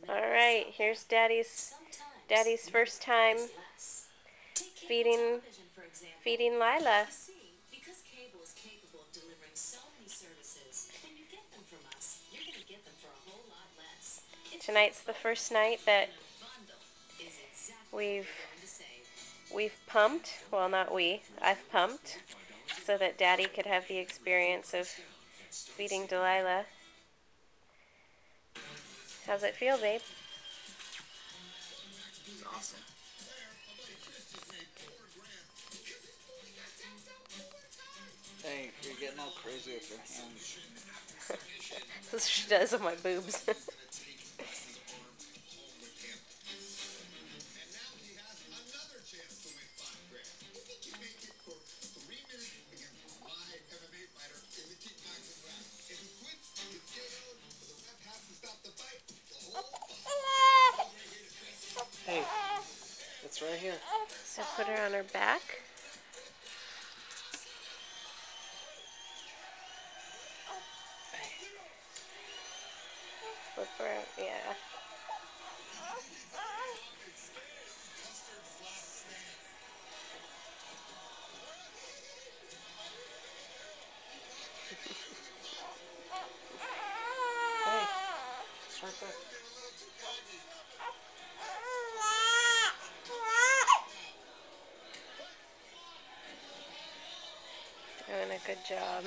All right, here's Daddy's first time feeding Lila. Tonight's the first night that we've pumped. Well, not we. I've pumped so that Daddy could have the experience of feeding Delilah. How's it feel, babe? It's awesome. Hey, you're getting all crazy with your hands. That's what she does on my boobs. Hey, it's right here. So put her on her back. Flip her out, yeah. Hey, it's right there. Doing a good job.